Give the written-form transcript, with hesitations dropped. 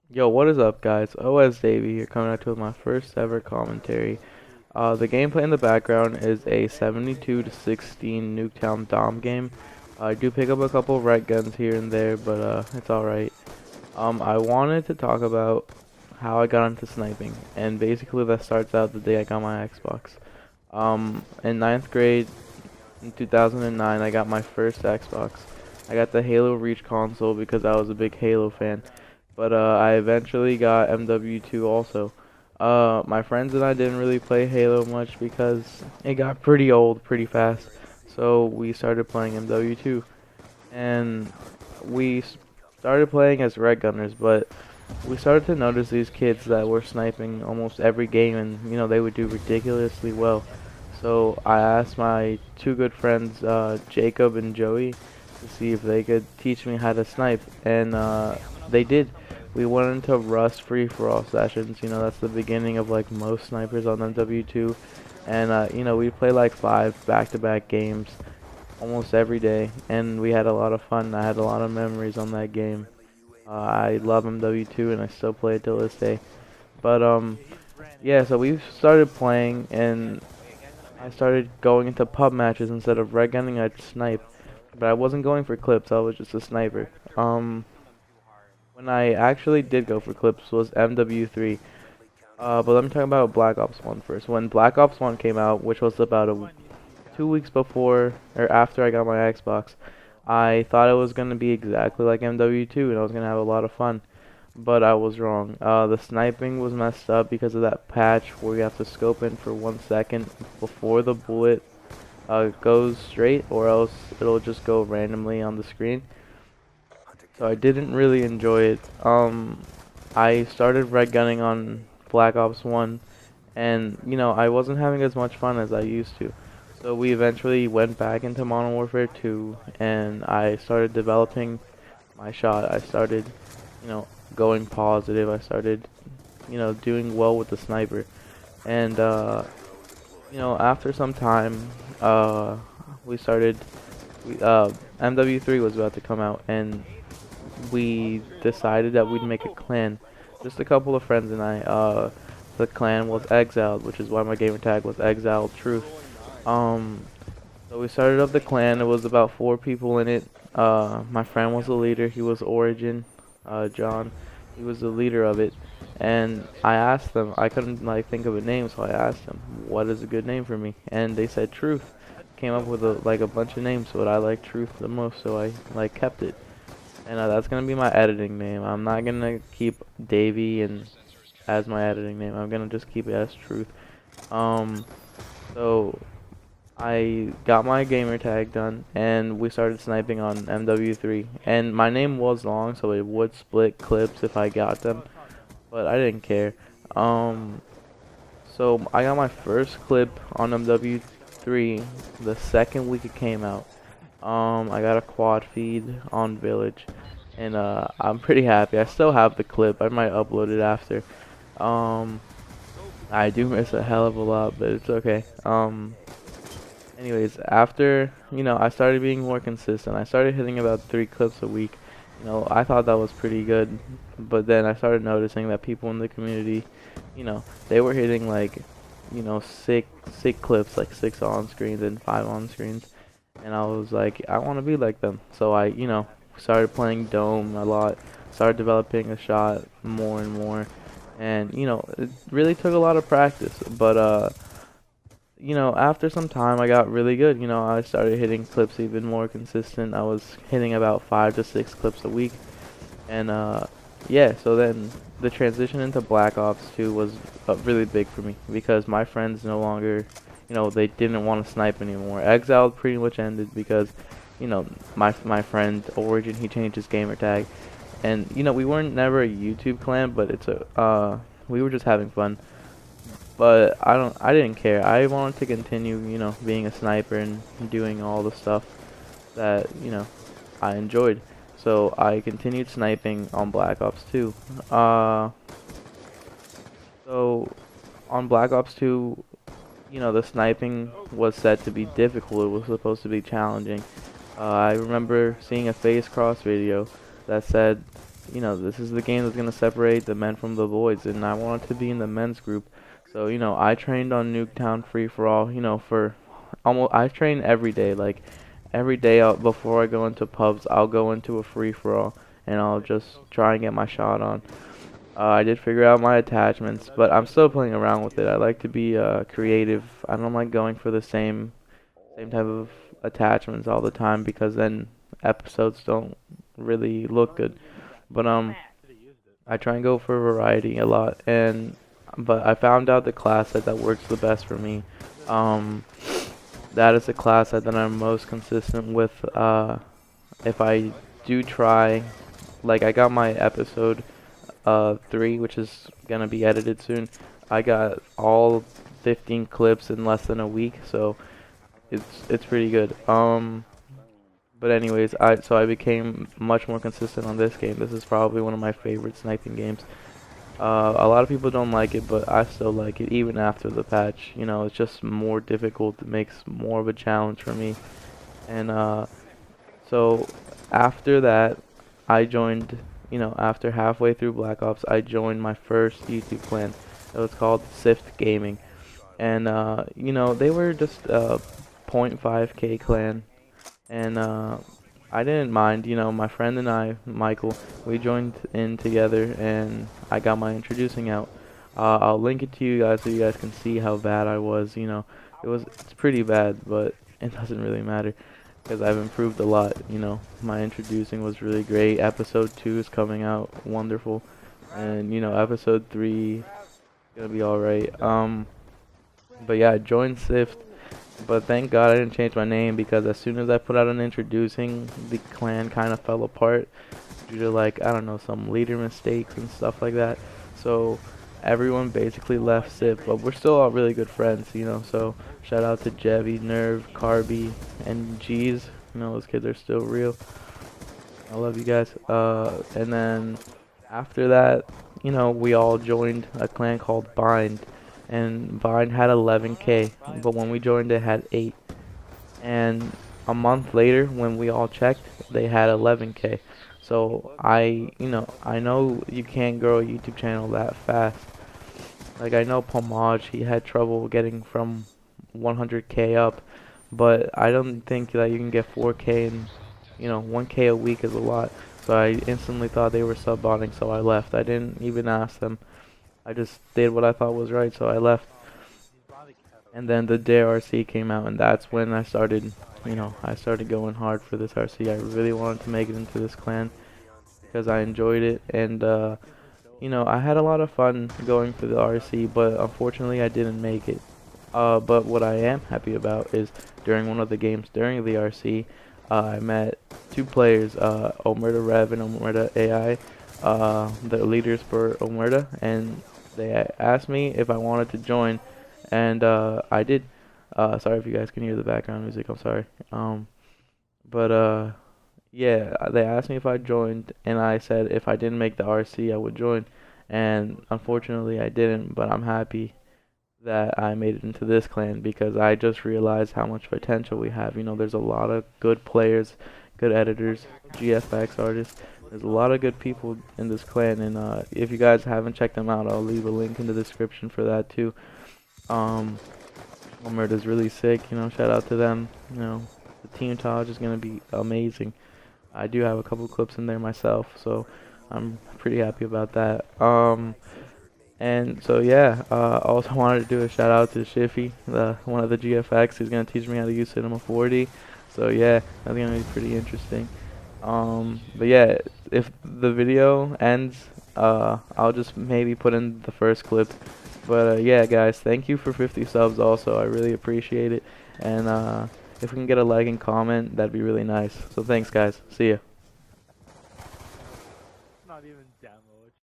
Yo, what is up, guys? OS Davey here, coming at you with my first ever commentary. The gameplay in the background is a 72 to 16 Nuketown Dom game. I do pick up a couple right guns here and there, but it's alright. I wanted to talk about how I got into sniping, and basically that starts out the day I got my Xbox. In ninth grade, in 2009, I got my first Xbox. I got the Halo Reach console because I was a big Halo fan. But I eventually got MW2 also. My friends and I didn't really play Halo much because it got pretty old pretty fast. So we started playing MW2. And we started playing as Red Gunners, but we started to notice these kids that were sniping almost every game, and they would do ridiculously well. So I asked my two good friends, Jacob and Joey, to see if they could teach me how to snipe, and they did. We went into Rust free-for-all sessions. That's the beginning of like most snipers on MW2, and we play like 5 back-to-back games almost every day, and we had a lot of fun. I had a lot of memories on that game. I love MW2, and I still play it till this day. But yeah. So we started playing, and I started going into pub matches instead of red gunning. I'd snipe, but I wasn't going for clips. I was just a sniper. When I actually did go for clips was MW3. But let me talk about Black Ops 1 first. When Black Ops 1 came out, which was about 2 weeks before or after I got my Xbox, I thought it was gonna be exactly like MW2, and I was gonna have a lot of fun. But I was wrong. The sniping was messed up because of that patch where you have to scope in for 1 second before the bullet goes straight, or else it'll just go randomly on the screen. So I didn't really enjoy it. I started red gunning on Black Ops 1, and I wasn't having as much fun as I used to. So we eventually went back into Modern Warfare 2, and I started developing my shot. I started, you know, going positive. I started, doing well with the sniper. And after some time, we started. MW3 was about to come out, and we decided that we'd make a clan. Just a couple of friends and I. The clan was Exiled, which is why my gamer tag was Exiled Truth. Um, so we started up the clan. It was about 4 people in it. My friend was the leader. He was Origin, John. He was the leader of it. And I asked them. I couldn't like think of a name, so I asked them, "What is a good name for me?" And they said Truth. Came up with a bunch of names, but I like Truth the most, so I like kept it. And that's gonna be my editing name. I'm not gonna keep Davey and as my editing name. I'm gonna just keep it as Truth. Um, so I got my gamer tag done, and we started sniping on MW3. And my name was long, so it would split clips if I got them, but I didn't care. Um, so I got my first clip on MW3 the second week it came out. I got a quad feed on Village, and I'm pretty happy. I still have the clip. I might upload it after. Um, I do miss a hell of a lot, but it's okay. Anyways, after, I started being more consistent. I started hitting about 3 clips a week. I thought that was pretty good, but then I started noticing that people in the community, they were hitting like, 6 clips, like 6 on screens and 5 on screens. And I was like, I want to be like them. So I, started playing Dome a lot, started developing a shot more and more. And, it really took a lot of practice, but after some time, I got really good. I started hitting clips even more consistent. I was hitting about 5 to 6 clips a week, and yeah. So then the transition into Black Ops 2 was really big for me because my friends no longer, they didn't want to snipe anymore. Exile pretty much ended because, my friend Origin, he changed his gamer tag, and we weren't never a YouTube clan, but we were just having fun. But I didn't care. I wanted to continue, being a sniper and doing all the stuff that, I enjoyed. So I continued sniping on Black Ops 2. So on Black Ops 2, the sniping was said to be difficult. It was supposed to be challenging. I remember seeing a face cross video that said this is the game that's gonna separate the men from the boys, and I wanted to be in the men's group. So, I trained on Nuketown Free for All, for almost I train every day. Like every day before I go into pubs, I'll go into a free for all and I'll just try and get my shot on. I did figure out my attachments, but I'm still playing around with it. I like to be creative. I don't like going for the same type of attachments all the time because then episodes don't really look good. But I try and go for variety a lot, but I found out the class that works the best for me. Um, that is the class that I'm most consistent with. If I do try, like I got my episode 3, which is gonna be edited soon. I got all 15 clips in less than a week, so it's pretty good. But anyways, I became much more consistent on this game. This is probably one of my favorite sniping games. A lot of people don't like it, but I still like it even after the patch. It's just more difficult. It makes more of a challenge for me. And so after that, I joined, after halfway through Black Ops, I joined my first YouTube clan. It was called Sift Gaming. And, they were just a 0.5k clan. And I didn't mind, my friend and I, Michael, we joined in together and I got my introducing out. I'll link it to you guys so you guys can see how bad I was, it's pretty bad, but it doesn't really matter because I've improved a lot, my introducing was really great. Episode 2 is coming out wonderful, and episode 3 is gonna be alright. But yeah, I joined Sift. But thank God I didn't change my name because as soon as I put out an introducing, the clan kind of fell apart due to I don't know, some leader mistakes and stuff like that. So everyone basically left SIP, but we're still all really good friends, so shout out to Jevy, Nerve, Carby, and G's. Those kids are still real. I love you guys. And then after that, we all joined a clan called Bind. And Vine had 11k, but when we joined it had 8. And a month later, when we all checked, they had 11k. So I know you can't grow a YouTube channel that fast. Like I know Pomage, he had trouble getting from 100k up, but I don't think that you can get 4k and 1k a week is a lot. So I instantly thought they were sub-botting, so I left. I didn't even ask them. I just did what I thought was right, so I left. And then the Dare RC came out, and that's when I started, I started going hard for this RC. I really wanted to make it into this clan because I enjoyed it, and I had a lot of fun going for the RC, but unfortunately I didn't make it. But what I am happy about is during one of the games during the RC, I met 2 players, Omerta Rev and Omerta AI, the leaders for Omerta, and they asked me if I wanted to join, and I did. Sorry if you guys can hear the background music, I'm sorry. But yeah, they asked me if I joined, and I said if I didn't make the RC, I would join. And unfortunately, I didn't, but I'm happy that I made it into this clan because I just realized how much potential we have. There's a lot of good players, good editors, GFX artists. There's a lot of good people in this clan, and if you guys haven't checked them out, I'll leave a link in the description for that too. Omerta's really sick, shout out to them. The Team Taj is gonna be amazing. I do have a couple clips in there myself, so I'm pretty happy about that. And so yeah, also wanted to do a shout out to Shiffy, one of the GFX. He's gonna teach me how to use Cinema 4D. So yeah, that's gonna be pretty interesting. But yeah, if the video ends, I'll just maybe put in the first clip. But yeah, guys, thank you for 50 subs also. I really appreciate it. And if we can get a like and comment, that'd be really nice. So thanks, guys. See ya.